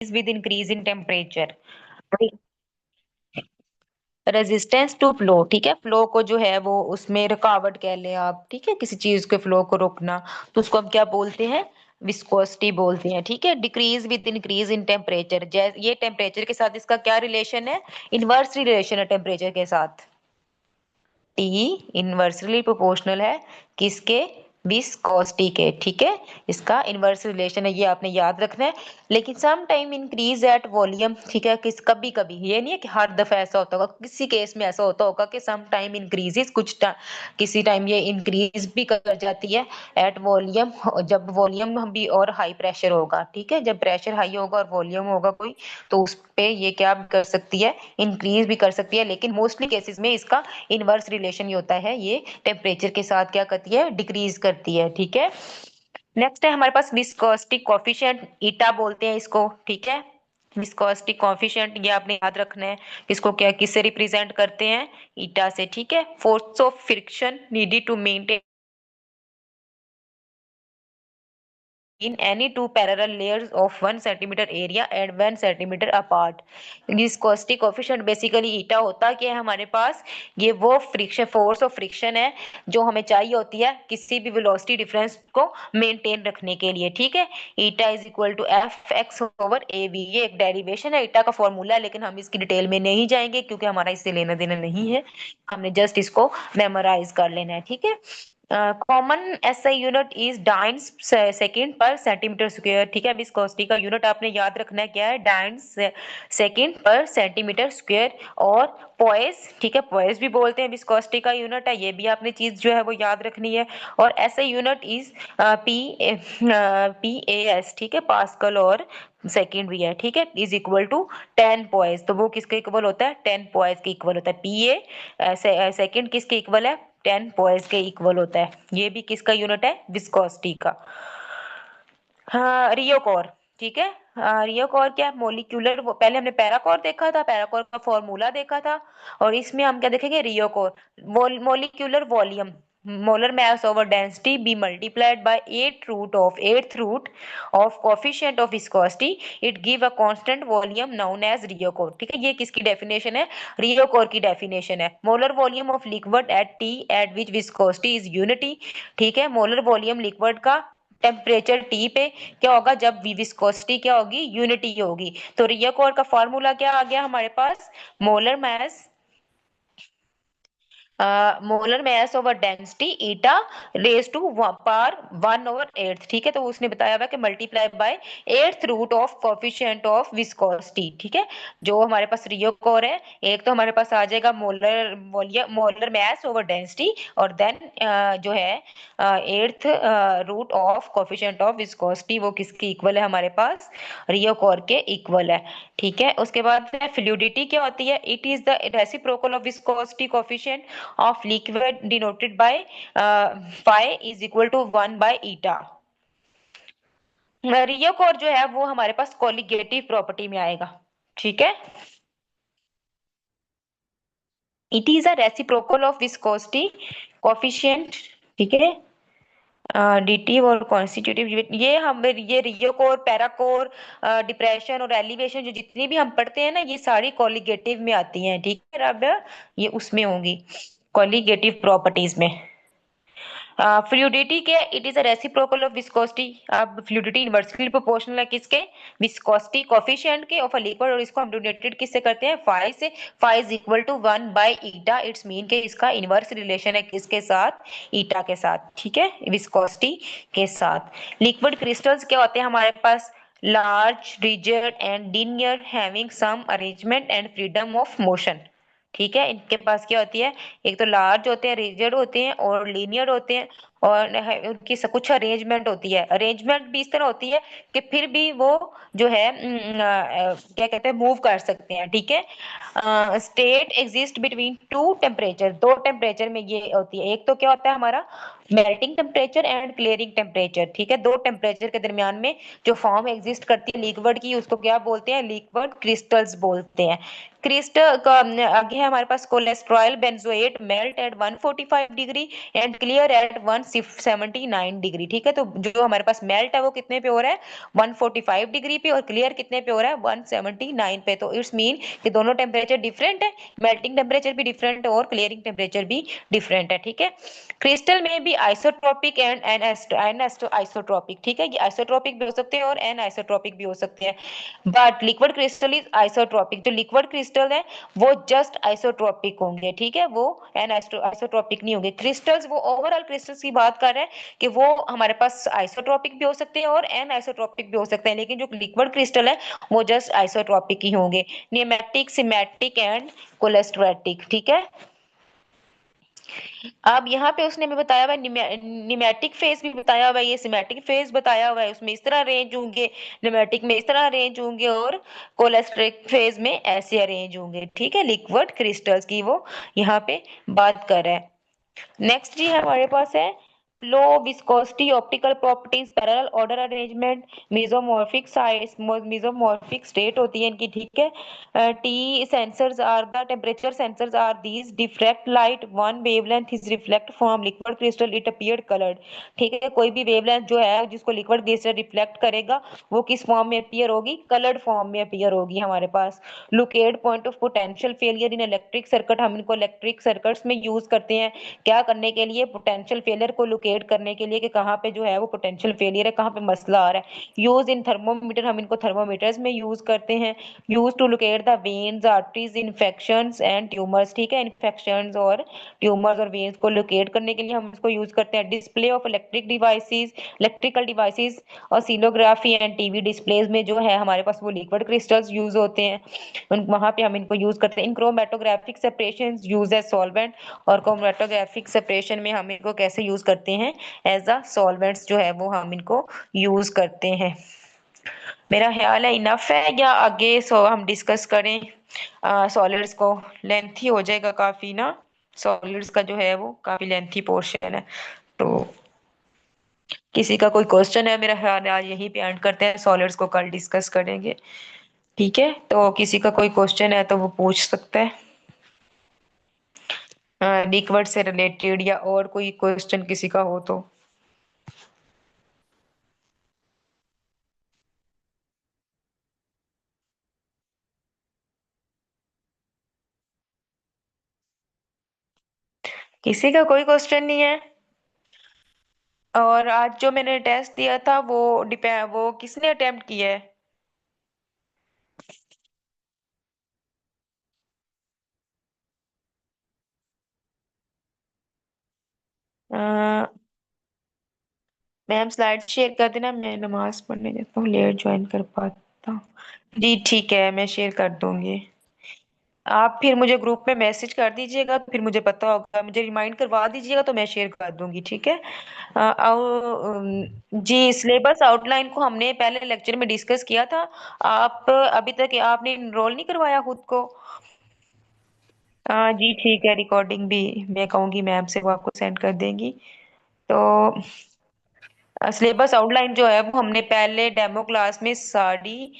with increase in temperature. Resistance to flow, ठीक है, flow को जो है वो उसमें रुकावट कह लें आप, ठीक है, किसी चीज के फ्लो को रोकना, तो उसको हम क्या बोलते हैं, विस्कोसिटी बोलते हैं, ठीक है। Decrease with increase in temperature, ये टेम्परेचर के साथ इसका क्या रिलेशन है, इनवर्स रिलेशन है टेम्परेचर के साथ। टी इनवर्सली प्रोपोर्शनल है किसके, विस्कोसिटी के, ठीक है, इसका इनवर्स रिलेशन है, ये आपने याद रखना है। लेकिन some time increase at volume, ठीक है, किस कभी कभी, ये नहीं है कि हर दफा ऐसा होता होगा, किसी केस में ऐसा होता होगा कि सम टाइम इंक्रीजेस, किसी टाइम ये इंक्रीज भी कर जाती है एट वॉल्यूम, जब वॉल्यूम भी और हाई प्रेशर होगा, ठीक है, जब प्रेशर हाई होगा और वॉल्यूम होगा कोई, तो उस पे ये क्या भी कर सकती है, इंक्रीज भी कर सकती है, लेकिन मोस्टली केसेस में इसका इनवर्स रिलेशन ही होता है, ये टेम्परेचर के साथ क्या करती है, डिक्रीज करती है, ठीक है। नेक्स्ट है हमारे पास विस्कोसिटी कोफिशिएंट, ईटा बोलते हैं इसको, ठीक है। विस्कोसिटी कोफिशिएंट ये आपने याद रखना है, इसको क्या किससे रिप्रेजेंट करते हैं, ईटा से, ठीक है। Force of friction needed to maintain in any two parallel layers of 1 centimeter area and 1 centimeter apart। Viscosity coefficient basically eta होता क्या है हमारे पास, ये वो फ्रिक्शन, फोर्स ऑफ फ्रिक्शन है जो हमें चाहिए होती है किसी भी वेलोसिटी डिफरेंस को मेंटेन रखने के लिए, ठीक है। Eta is equal to F X over A V, ये एक डेरिवेशन है ईटा का फॉर्मूला है, लेकिन हम इसकी डिटेल में नहीं जाएंगे क्योंकि हमारा इससे लेना देना नहीं है, हमने जस्ट इसको मेमोराइज कर लेना है, ठीक है। Common SI unit is dance second पर सेंटीमीटर स्क्वायर, ठीक है। विस्कोसिटी का यूनिट आपने याद रखना है क्या है, डाइन्स सेकेंड पर सेंटीमीटर स्क्वायर, और पॉइस, ठीक है, पॉइस भी बोलते हैं विस्कोसिटी का यूनिट है, ये भी आपने चीज जो है वो याद रखनी है। और SI unit is P A S, ठीक है, पास्कल और सेकेंड भी है, ठीक है, इज इक्वल टू 10 पॉइस, तो वो किसके इक्वल होता है, 10 पॉइस के इक्वल होता है। पी ए सेकेंड किसके इक्वल है, 10 पॉइस के इक्वल होता है, ये भी किसका यूनिट है, विस्कोसिटी का। हाँ, रियोकॉर, ठीक है। रियोकॉर क्या, मोलिक्यूलर, पहले हमने पैराकॉर देखा था, पैराकॉर का फॉर्मूला देखा था, और इसमें हम क्या देखेंगे, rheochor, molecular volume, molar mass over density be multiplied by eighth root of coefficient of viscosity, it give a constant volume known as rheochor, ठीक है। ये किसकी डेफिनेशन है, रियोकॉर की डेफिनेशन है। Molar volume of liquid at T eight which viscosity is unity, ठीक है, molar volume liquid का टेम्परेचर टी पे क्या होगा, जब विस्कोसिटी क्या होगी, यूनिटी होगी। तो रियोकॉर का फॉर्मूला क्या आ गया हमारे पास, molar mass, molar mass over density eta raise to power 1/8, ठीक है। तो उसने बताया हुआ कि multiply by eighth root of coefficient of viscosity, ठीक है। जो हमारे पास रियोकॉर है, एक तो हमारे पास आ जाएगा molar volume, molar mass over density, और देन जो है eighth root of coefficient of viscosity, वो किसके इक्वल है हमारे पास, रियोकॉर के इक्वल है, ठीक है। उसके बाद फ्लूइडिटी क्या होती है, it is the reciprocal of viscosity coefficient of liquid denoted by phi is equal to 1 by eta। रियोकॉर जो है वो हमारे पास कोलिगेटिव प्रॉपर्टी में आएगा, ठीक है। It is a reciprocal of viscosity coefficient, ठीक है, डीटी और कॉन्स्टिट्यूटिव, ये रियोकोर, पैराकोर, डिप्रेशन और एलिवेशन, जो जितनी भी हम पढ़ते हैं ना, ये सारी कॉलिगेटिव में आती हैं, ठीक है राबिया, ये उसमें होंगी कॉलिगेटिव प्रॉपर्टीज में। फ्लूइडिटी के, it is a reciprocal of viscosity, अब फ्लूइडिटी इनवर्सली प्रोपोर्शनल है किसके, विस्कोसिटी कोफिशिएंट के ऑफ अ लिक्विड, और इसको हम डिनोटेड किससे करते हैं, फाई से, phi is equal to 1 by eta, it's mean के इसका इनवर्स रिलेशन है किसके साथ, ईटा के साथ, ठीक है, विस्कोसिटी के साथ। लिक्विड क्रिस्टल्स क्या होते हैं हमारे पास, large rigid and linear having some arrangement and freedom of motion, ठीक है। इनके पास क्या होती है, एक तो लार्ज होते हैं, रिजिड होते हैं और लीनियर होते हैं, और उनकी कुछ अरेंजमेंट होती है, अरेंजमेंट भी इस तरह होती है कि फिर भी वो जो है क्या कहते हैं, मूव कर सकते हैं, ठीक है। State exist between two temperature, दो टेम्परेचर में ये होती है, एक तो क्या होता है हमारा melting temperature and clearing temperature, ठीक है। दो टेम्परेचर के दरमियान में जो फॉर्म एग्जिस्ट करती है लिक्विड की, उसको क्या बोलते हैं, लिक्विड क्रिस्टल्स बोलते हैं। क्रिस्टल का आगे है हमारे पास cholesterol benzoate melt at 145 degree and clear at 1 179 degree. ठीक है, तो जो हमारे पास मेल्ट है वो कितने पे हो रहा है, 145 डिग्री पे, और क्लियर कितने पे हो रहा है, 179 पे। तो इट्स मीन कि दोनों टेम्परेचर डिफरेंट है, मेल्टिंग टेम्परेचर भी डिफरेंट है और क्लियरिंग टेम्परेचर भी डिफरेंट है। ठीक है, क्रिस्टल में भी आइसोट्रोपिक एंड एन आइसोट्रोपिक। ठीक है, ये आइसोट्रोपिक भी हो सकते हैं और एन आइसोट्रोपिक भी हो सकते हैं। But liquid crystal is isotropic. जो लिक्विड क्रिस्टल है वो जस्ट आइसोट्रोपिक होंगे। ठीक है, वो एन आइसोट्रोपिक नहीं होंगे। क्रिस्टल्स, वो ओवरऑल क्रिस्टल्स की बात कर रहे हैं कि वो हमारे पास आइसोट्रोपिक भी हो सकते हैं और एन आइसोट्रोपिक भी हो सकते हैं, लेकिन जो लिक्विड क्रिस्टल है वो जस्ट आइसोट्रोपिक ही होंगे। नियमेटिक, सिमेट्रिक एंड कोलेस्ट्रेटिक। ठीक है, अब यहाँ पे उसने हमें बताया हुआ है, निमेटिक फेज भी बताया हुआ है, ये सिमेटिक फेज बताया हुआ है, उसमें इस तरह अरेंज होंगे, निमेटिक में इस तरह अरेंज होंगे, और कोलेस्ट्रिक फेज में ऐसे अरेंज होंगे। ठीक है, लिक्विड क्रिस्टल्स की वो यहाँ पे बात कर रहा है। नेक्स्ट जी हमारे पास है flow, viscosity, optical properties, parallel order arrangement, mesomorphic size, mesomorphic state होती है इनकी। ठीक है, T sensors are the temperature sensors are these diffract light one wavelength is reflect from liquid crystal it appeared coloured. ठीक है, कोई भी wavelength जो है जिसको लिक्विड क्रिस्टल रिफ्लेक्ट करेगा वो किस फॉर्म में अपीयर होगी, कलर्ड फॉर्म में अपीयर होगी हमारे पास। Locate point of potential failure in electric circuit, हम इनको इलेक्ट्रिक सर्किट्स में यूज करते हैं क्या करने के लिए, पोटेंशियल फेलियर को लोकेट करने के लिए कि कहाँ पे जो है वो पोटेंशियल फेलियर है, कहाँ पे मसला आ रहा है। यूज इन थर्मोमीटर, हम इनको थर्मोमीटर्स में यूज करते हैं। Use to locate the veins, arteries, infections and tumours. ठीक है, इन्फेक्शंस और ट्यूमर्स और वेन्स को लोकेट करने के लिए हम इसको यूज करते हैं। Display of electric devices, electrical devices और सीलोग्राफी एंड टीवी डिस्प्लेज में जो है हमारे पास वो लिक्विड क्रिस्टल्स यूज होते हैं, वहां पे हम इनको यूज करते हैं। In chromatographic separation use as solvent, और क्रोमेटोग्राफिक सेपरेशन में हम इनको कैसे यूज करते हैं, एज अ सॉल्वेंट्स जो है वो हम इनको यूज करते हैं। मेरा ख्याल है इनफ है, या आगे सो हम डिस्कस करें सॉलिड्स को, लेंथी हो जाएगा काफी ना, सॉलिड्स का जो है वो काफी लेंथी पोर्शन है। तो किसी का कोई क्वेश्चन है, मेरा ख्याल है आज यहीं पे एंड करते हैं, सॉलिड्स को कल डिस्कस करेंगे। ठीक है, तो किसी का कोई क्वेश्चन है तो वो पूछ सकता है लिक्विड से रिलेटेड, या और कोई क्वेश्चन किसी का हो तो। किसी का कोई क्वेश्चन नहीं है। और आज जो मैंने टेस्ट दिया था वो किसने अटेम्प्ट किया है। मैम स्लाइड शेयर कर देना, मैं नमाज पढ़ने जाता हूँ, लेट ज्वाइन कर पाता हूँ। जी ठीक है, मैं शेयर कर दूंगी। आप फिर मुझे ग्रुप में मैसेज कर दीजिएगा, तो फिर मुझे पता होगा, मुझे रिमाइंड करवा दीजिएगा तो मैं शेयर कर दूंगी। ठीक है, जी सिलेबस आउटलाइन को हमने पहले लेक्चर में डिस्कस किया था। आप अभी तक आपने इनरोल नहीं करवाया खुद को। हाँ जी ठीक है, रिकॉर्डिंग भी मैं कहूँगी मैम से, वो आपको सेंड कर देंगी। तो सिलेबस आउटलाइन जो है वो हमने पहले डेमो क्लास में सारी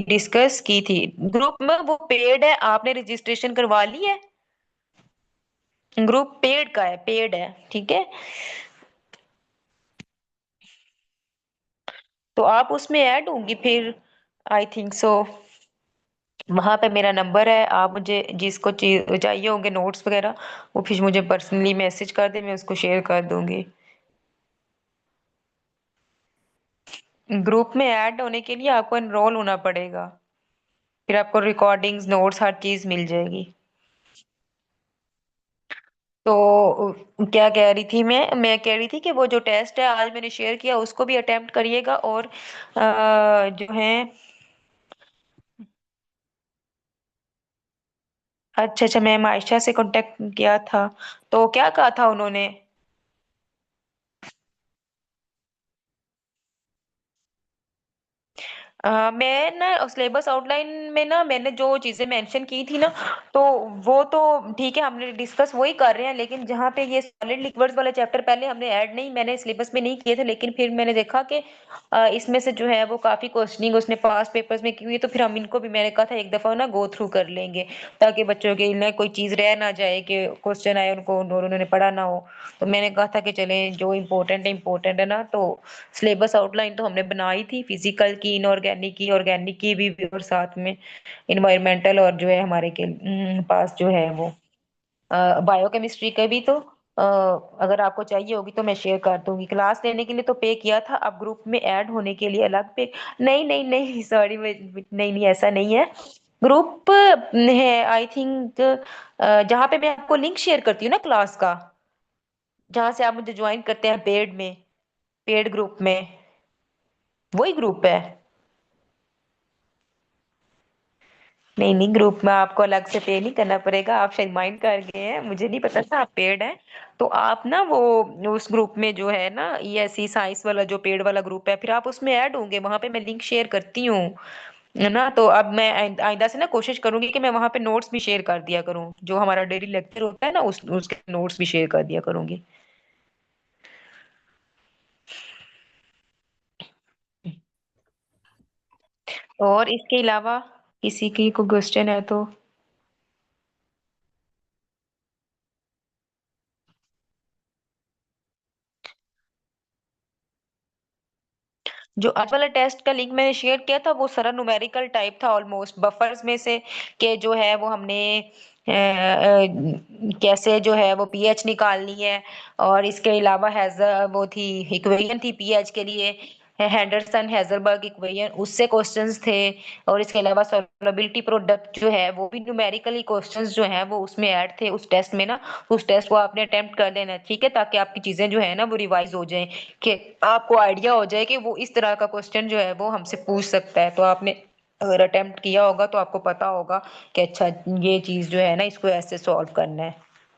डिस्कस की थी। ग्रुप में वो पेड है, आपने रजिस्ट्रेशन करवा ली है। ग्रुप पेड का है, पेड है। ठीक है, तो आप उसमें ऐड होंगी फिर, आई थिंक सो। वहां पे मेरा नंबर है, आप मुझे जिसको चाहिए होंगे नोट्स वगैरह, वो फिर मुझे पर्सनली मैसेज कर दे, मैं उसको शेयर कर दूंगी। ग्रुप में ऐड होने के लिए आपको एनरोल होना पड़ेगा, फिर आपको रिकॉर्डिंग्स, नोट्स, हर चीज मिल जाएगी। तो क्या कह रही थी मैं कह रही थी कि वो जो टेस्ट है आज मैंने शेयर किया उसको भी अटेम्प्ट करिएगा, और जो है, अच्छा अच्छा, मैम आयशा से कांटेक्ट किया था, तो क्या कहा था उन्होंने। मैं ना सिलेबस आउटलाइन में ना मैंने जो चीजें मेंशन की थी ना, तो वो तो ठीक है, हमने डिस्कस वही कर रहे हैं, लेकिन जहाँ पे ये सॉलिड लिक्विड्स वाला चैप्टर पहले हमने ऐड नहीं, मैंने सिलेबस में नहीं किए थे, लेकिन फिर मैंने देखा कि इसमें से जो है वो काफी क्वेश्चनिंग उसने पास पेपर्स में की हुई है, तो फिर हम इनको भी, मैंने कहा था एक दफा ना गो थ्रू कर लेंगे, ताकि बच्चों के ना कोई चीज रह ना जाए कि क्वेश्चन आए उनको और उन्होंने पढ़ा ना हो। तो मैंने कहा था कि चले जो इम्पोर्टेंट है ना, तो सिलेबस आउटलाइन तो हमने बनाई थी, फिजिकल की, इनऑर्गेनिक की, ऑर्गेनिक की भी और साथ में इन्वायरमेंटल, और जो है हमारे के पास जो है वो बायोकेमिस्ट्री का भी। तो अगर आपको चाहिए होगी तो मैं शेयर कर दूंगी, क्लास लेने के लिए तो पे किया था, अब ग्रुप में ऐड होने के लिए अलग पे। नहीं नहीं नहीं, सॉरी, नहीं नहीं, ऐसा नहीं है। ग्रुप है आई थिंक, जहाँ पे मैं आपको लिंक शेयर करती हूँ ना क्लास का, जहाँ से आप मुझे ज्वाइन करते हैं पेड में, पेड ग्रुप में, वही ग्रुप है। नहीं नहीं, ग्रुप में आपको अलग से पे नहीं करना पड़ेगा, आप शायद माइंड कर गए हैं, मुझे नहीं पता था आप पेड हैं। तो आप ना वो उस ग्रुप में जो है ना, ईएससी साइंस वाला जो पेड वाला ग्रुप है, फिर आप उसमें ऐड होंगे, वहां पे मैं लिंक शेयर करती हूँ, है ना। तो अब मैं आइंदा से ना कोशिश करूंगी कि मैं वहां पे नोट्स भी शेयर कर दिया करूँ, जो हमारा डेली लेक्चर होता है ना, उसके नोट्स भी शेयर कर दिया करूंगी। और इसके अलावा किसी की कोई क्वेश्चन है तो। जो आज वाला टेस्ट का लिंक मैंने शेयर किया था, वो सारा न्यूमेरिकल टाइप था ऑलमोस्ट, बफर्स में से के जो है वो हमने कैसे जो है वो पीएच निकालनी है, और इसके अलावा हैजर वो थी, इक्वेशन थी पीएच के लिए, हेंडरसन हेजलबर्ग इक्वेशन, उससे क्वेश्चंस थे। और इसके अलावा सॉल्युबिलिटी प्रोडक्ट जो है वो भी न्यूमेरिकली क्वेश्चंस जो है वो उसमें ऐड थे उस टेस्ट में ना। उस टेस्ट को आपने अटेम्प्ट कर लेना है, ठीक है, ताकि आपकी चीजें जो है ना वो रिवाइज हो जाएं, कि आपको आइडिया हो जाए कि वो इस तरह का क्वेश्चन जो है वो हमसे पूछ सकता है। तो आपने अगर अटेम्प्ट किया होगा तो आपको पता होगा कि अच्छा, ये चीज जो है ना इसको ऐसे सॉल्व करना है।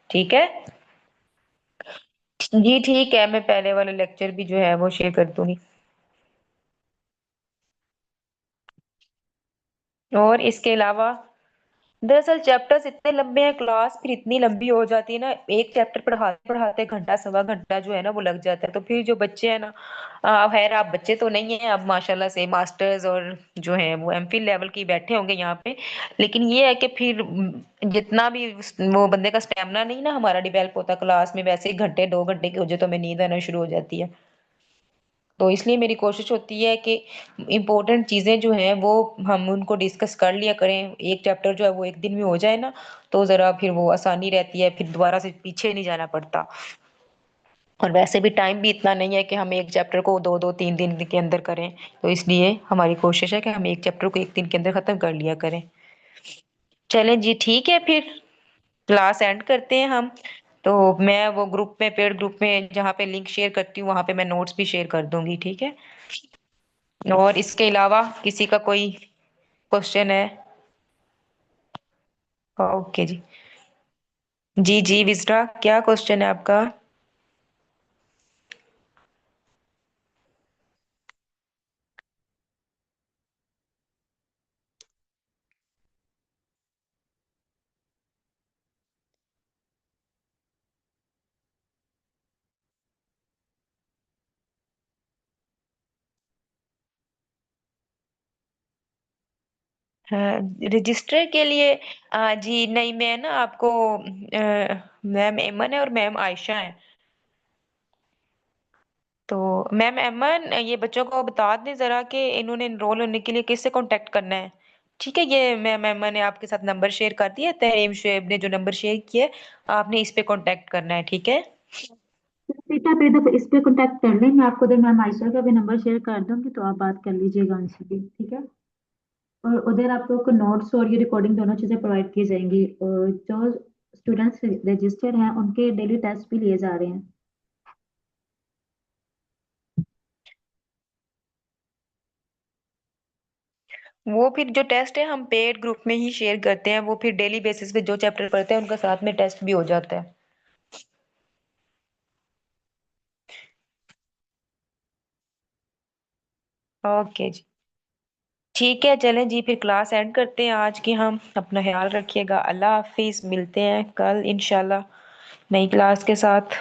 ठीक है। जी ठीक है, मैं पहले वाला लेक्चर भी जो है वो शेयर कर दूंगी। और इसके अलावा दरअसल चैप्टर्स इतने लंबे हैं, क्लास फिर इतनी लंबी हो जाती है ना, एक चैप्टर पढ़ाते पढ़ाते घंटा सवा घंटा जो है ना वो लग जाता है, तो फिर जो बच्चे हैं ना, खैर आप बच्चे तो नहीं है, आप माशाल्लाह से मास्टर्स और जो है वो एमफिल लेवल की बैठे होंगे यहाँ पे, लेकिन ये है कि फिर जितना भी वो बंदे का स्टेमिना नहीं ना हमारा डिवेल्प होता क्लास में, वैसे ही घंटे 2 घंटे के हो जाए तो हमें नींद आना शुरू हो जाती है। तो इसलिए मेरी कोशिश होती है कि इम्पोर्टेंट चीजें जो हैं वो हम उनको डिस्कस कर लिया करें, एक चैप्टर जो है वो एक दिन में हो जाए ना, तो जरा फिर वो आसानी रहती है, फिर दोबारा से पीछे नहीं जाना पड़ता। और वैसे भी टाइम भी इतना नहीं है कि हम एक चैप्टर को 2 2 3 दिन के अंदर करें, तो इसलिए हमारी कोशिश है कि हम एक चैप्टर को एक दिन के अंदर खत्म कर लिया करें। चलें जी, ठीक है फिर, क्लास एंड करते हैं हम। तो मैं वो ग्रुप में, पेड ग्रुप में जहाँ पे लिंक शेयर करती हूँ, वहां पे मैं नोट्स भी शेयर कर दूंगी, ठीक है। और इसके अलावा किसी का कोई क्वेश्चन है? ओके जी। जी जी विजरा, क्या क्वेश्चन है आपका? रजिस्टर के लिए जी नहीं, मैं ना आपको मैम एमन है और मैम आयशा है। तो मैम एमन ये बच्चों को बता दें जरा कि इन्होंने एनरोल होने के लिए किससे कांटेक्ट करना है। ठीक है, ये मैम एमन ने आपके साथ नंबर शेयर कर दिया, तहरीम शुएब ने जो नंबर शेयर किया है, आपने इस पे कांटेक्ट करना है, ठीक है। बेटा आप एक दफा इस पे कांटेक्ट कर लें, मैं आपको उधर मैम आयशा का भी नंबर शेयर कर दूंगी, तो आप बात कर लीजिएगा उनसे भी, ठीक है। और उधर आप लोग को नोट्स और ये रिकॉर्डिंग दोनों चीजें प्रोवाइड की जाएंगी, और जो स्टूडेंट्स रजिस्टर हैं उनके डेली टेस्ट भी लिए जा रहे हैं। वो फिर जो टेस्ट है हम पेड ग्रुप में ही शेयर करते हैं, वो फिर डेली बेसिस पे जो चैप्टर पढ़ते हैं उनका साथ में टेस्ट भी हो जाता है। ओके जी। ठीक है, चलें जी, फिर क्लास एंड करते हैं आज की हम। अपना ख्याल रखिएगा। अल्लाह हाफिज, मिलते हैं कल इंशाल्लाह नई क्लास के साथ।